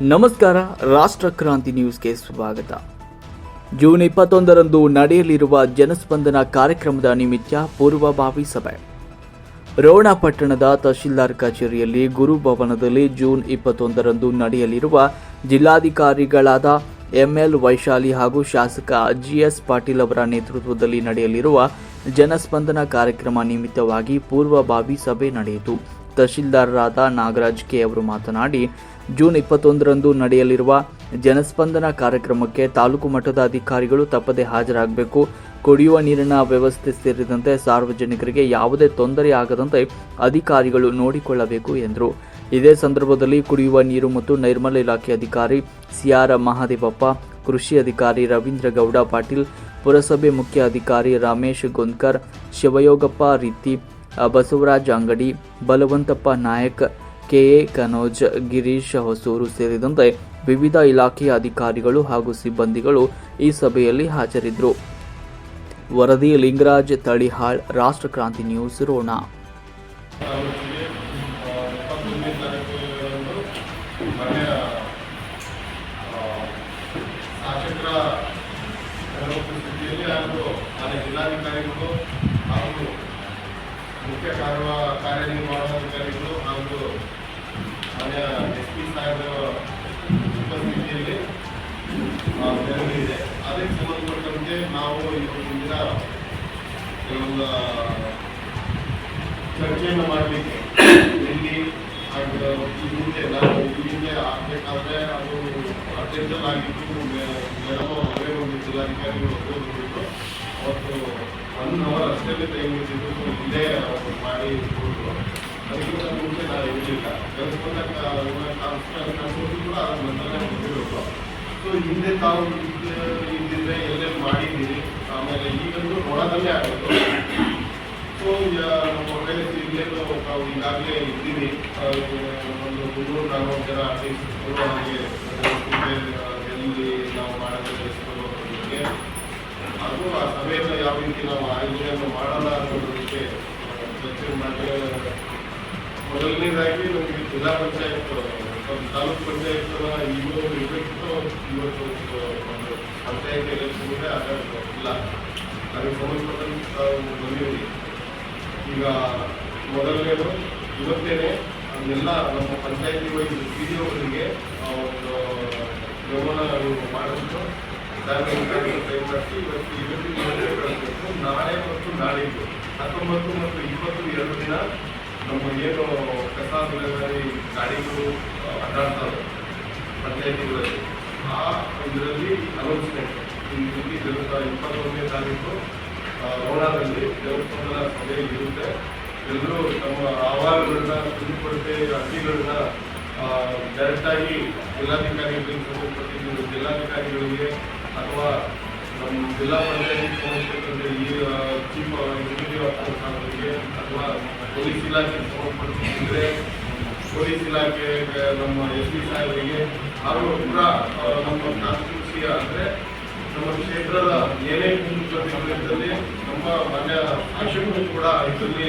ನಮಸ್ಕಾರ. ರಾಷ್ಟ್ರ ಕ್ರಾಂತಿ ನ್ಯೂಸ್ಗೆ ಸ್ವಾಗತ. ಜೂನ್ 21ರಂದು ನಡೆಯಲಿರುವ ಜನಸ್ಪಂದನ ಕಾರ್ಯಕ್ರಮದ ನಿಮಿತ್ತ ಪೂರ್ವಭಾವಿ ಸಭೆ. ರೋಣ ಪಟ್ಟಣದ ತಹಶೀಲ್ದಾರ್ ಕಚೇರಿಯಲ್ಲಿ ಗುರುಭವನದಲ್ಲಿ ಜೂನ್ 21ರಂದು ನಡೆಯಲಿರುವ ಜಿಲ್ಲಾಧಿಕಾರಿಗಳಾದ ಎಂಎಲ್ ವೈಶಾಲಿ ಹಾಗೂ ಶಾಸಕ ಜಿಎಸ್ ಪಾಟೀಲ್ ಅವರ ನೇತೃತ್ವದಲ್ಲಿ ನಡೆಯಲಿರುವ ಜನಸ್ಪಂದನ ಕಾರ್ಯಕ್ರಮ ನಿಮಿತ್ತವಾಗಿ ಪೂರ್ವಭಾವಿ ಸಭೆ ನಡೆಯಿತು. ತಹಶೀಲ್ದಾರರಾದ ನಾಗರಾಜ್ ಕೆ ಅವರು ಮಾತನಾಡಿ, ಜೂನ್ 21ರಂದು ನಡೆಯಲಿರುವ ಜನಸ್ಪಂದನ ಕಾರ್ಯಕ್ರಮಕ್ಕೆ ತಾಲೂಕು ಮಟ್ಟದ ಅಧಿಕಾರಿಗಳು ತಪ್ಪದೆ ಹಾಜರಾಗಬೇಕು. ಕುಡಿಯುವ ನೀರಿನ ವ್ಯವಸ್ಥೆ ಸೇರಿದಂತೆ ಸಾರ್ವಜನಿಕರಿಗೆ ಯಾವುದೇ ತೊಂದರೆ ಆಗದಂತೆ ಅಧಿಕಾರಿಗಳು ನೋಡಿಕೊಳ್ಳಬೇಕು ಎಂದರು. ಇದೇ ಸಂದರ್ಭದಲ್ಲಿ ಕುಡಿಯುವ ನೀರು ಮತ್ತು ನೈರ್ಮಲ್ಯ ಇಲಾಖೆ ಅಧಿಕಾರಿ ಸಿಆರ್ ಮಹಾದೇವಪ್ಪ, ಕೃಷಿ ಅಧಿಕಾರಿ ರವೀಂದ್ರ ಗೌಡ ಪಾಟೀಲ್, ಪುರಸಭೆ ಮುಖ್ಯ ಅಧಿಕಾರಿ ರಮೇಶ್ ಗೊಂದ್ಕರ್, ಶಿವಯೋಗಪ್ಪ ರೀತಿ, ಬಸವರಾಜ್ ಅಂಗಡಿ, ಬಲವಂತಪ್ಪ ನಾಯಕ್, ಕೆಎ ಕನೋಜ್, ಗಿರೀಶ್ ಹೊಸೂರು ಸೇರಿದಂತೆ ವಿವಿಧ ಇಲಾಖೆಯ ಅಧಿಕಾರಿಗಳು ಹಾಗೂ ಸಿಬ್ಬಂದಿಗಳು ಈ ಸಭೆಯಲ್ಲಿ ಹಾಜರಿದ್ದರು. ವರದಿ ಲಿಂಗರಾಜ್ ತಳಿಹಾಳ್, ರಾಷ್ಟ್ರ ಕ್ರಾಂತಿ ನ್ಯೂಸ್, ರೋಣ. ಮುಖ್ಯ ಕಾರ್ಯನಿರ್ವಹಣಾಧಿಕಾರಿಗಳು ಹಾಗೂ ಮಾನ್ಯ SP ಸಾಹೇಬರ ಉಪಸ್ಥಿತಿಯಲ್ಲಿ ಜರುಗಲಿದೆ. ಅದಕ್ಕೆ ಸಂಬಂಧಪಟ್ಟಂತೆ ನಾವು ಇವತ್ತಿನ ಕೆಲವೊಂದು ಚರ್ಚೆಯನ್ನು ಮಾಡಲಿಕ್ಕೆ ಇಲ್ಲಿ ಈ ಮುಂದೆ ನಾವು ಇಲ್ಲಿಗೆ ಆಗಬೇಕಾದ್ರೆ ಅದು ಅರ್ಜೆಂಟಲ್ ಆಗಿದ್ದು ಮೇಡಮ್ ಅವರೇ ಒಂದು ಜಿಲ್ಲಾಧಿಕಾರಿಗಳು ಹೋಗ್ಬಿಟ್ಟು ಅವತ್ತು 1 ಅವರ್ ಅಷ್ಟೇ ತೆಗೆದುಬಿಟ್ಟಿದ್ದು ಇಲ್ಲೇ ಮಾಡಿ ಕೊಟ್ಟರು. ಅದಕ್ಕಿಂತ ಮುಂಚೆ ನಾನು ಇರಲಿಲ್ಲ. ಕೆಲಸದ ಕಲಿಸೋದು ಕೂಡ ಅದು ನಂತರನೇ ಬಂದಿರೋದು. ಸೊ ಹಿಂದೆ ತಾವು ಇದ್ದಿದ್ರೆ ಎಲ್ಲೆಲ್ಲಿ ಮಾಡಿದ್ದೀರಿ, ಆಮೇಲೆ ಈಗಲೂ ರೋಣದಲ್ಲೇ ಆಗೋದು. ಸೊ ನಮ್ಮ ಕಡೆ ಇಲ್ಲೇನು ನಾವು ಈಗಾಗಲೇ ಇದ್ದೀವಿ. ಒಂದು 300-400 ಜನ ಆರ್ಟಿಸ್ಟ್ಗಳು ಹಾಗೆ ಎಲ್ಲಿ ನಾವು ಮಾಡೋದಕ್ಕೆ ಅದು ಆ ಸಭೆಯನ್ನು ಯಾವ ರೀತಿ ನಾವು ಆಯೋಜನೆಯನ್ನು ಮಾಡೋಣ ಅನ್ನೋದಕ್ಕೆ ಚರ್ಚೆ ಮಾಡಿ, ಮೊದಲನೇದಾಗಿ ನಮಗೆ ಜಿಲ್ಲಾ ಪಂಚಾಯತ್ ತಾಲೂಕು ಪಂಚಾಯತ್ ಈಗಲೂ ಇರಬೇಕಿತ್ತು. ಇವತ್ತು ಒಂದು ಪಂಚಾಯತ್ ಎಲೆಕ್ಷನ್ ಇದೆ, ಹಾಗಾಗಿ ಇಲ್ಲ. ಅದಕ್ಕೆ ಸಂಬಂಧಪಟ್ಟಂತೆ ಬಂದಿದ್ದೀವಿ. ಈಗ ಮೊದಲನೇದು ಇವತ್ತೇನೆ ಅದನ್ನೆಲ್ಲ ನಮ್ಮ ಪಂಚಾಯತಿ ವೈಸ್ PDOಗಳಿಗೆ ಒಂದು ಗಮನ ಮಾಡಿಬಿಟ್ಟು ಕಳಿಸಬೇಕು. ನಾಳೆ ಮತ್ತು ನಾಡಿದ್ದು 19 ಮತ್ತು 22 ದಿನ ನಮ್ಮ ಏನು ಕಸ ವಿಲೇವಾರಿ ಗಾಡಿಗಳು ಅಡ್ಡಾಡ್ತವೆ ಪಂಚಾಯತಿಗಳಲ್ಲಿ, ಆ ಇದರಲ್ಲಿ ಅನೌನ್ಸ್ಮೆಂಟ್ ಈ ರೀತಿ 21ನೇ ತಾರೀಕು ರೋಣದಲ್ಲಿ ದೇವಸ್ಥಾನದ ಸಭೆ ಇರುತ್ತೆ. ಎಲ್ಲರೂ ತಮ್ಮ ಅಹವಾಲುಗಳನ್ನ, ಕುಂದುಕೊರತೆ ಅರ್ಜಿಗಳನ್ನ ಡೈರೆಕ್ಟಾಗಿ ಜಿಲ್ಲಾಧಿಕಾರಿಗಳಿಗೆ ಸಂಬಂಧಪಟ್ಟಿದ್ದು ಜಿಲ್ಲಾಧಿಕಾರಿಗಳಿಗೆ ಅಥವಾ ನಮ್ಮ ಜಿಲ್ಲಾ ಪಂಚಾಯತ್ ಸಂಬಂಧಪಟ್ಟಂತೆ ಈ ಚೀಫ್ ಎಕ್ಸಿಕ್ಯೂಟಿವ್ ಆಫೀಸರ್ ಅವರಿಗೆ ಅಥವಾ ಪೊಲೀಸ್ ಇಲಾಖೆಗೆ ಸಂಬಂಧಪಟ್ಟಿದ್ದರೆ ಪೊಲೀಸ್ ಇಲಾಖೆ ನಮ್ಮ SP ಸಾಹೇಬರಿಗೆ ಹಾಗೂ ಕೂಡ ನಮ್ಮ ಕಾನ್ಸ್ಟಿಟ್ಯೂನ್ಸಿಯ ಅಂದರೆ ನಮ್ಮ ಕ್ಷೇತ್ರದ ಏನೇ ಕುಂದುಕೊರತೆಗಳಿದ್ದಲ್ಲಿ ನಮ್ಮ ಮಾನ್ಯ ಶಾಸಕರು ಕೂಡ ಇದರಲ್ಲಿ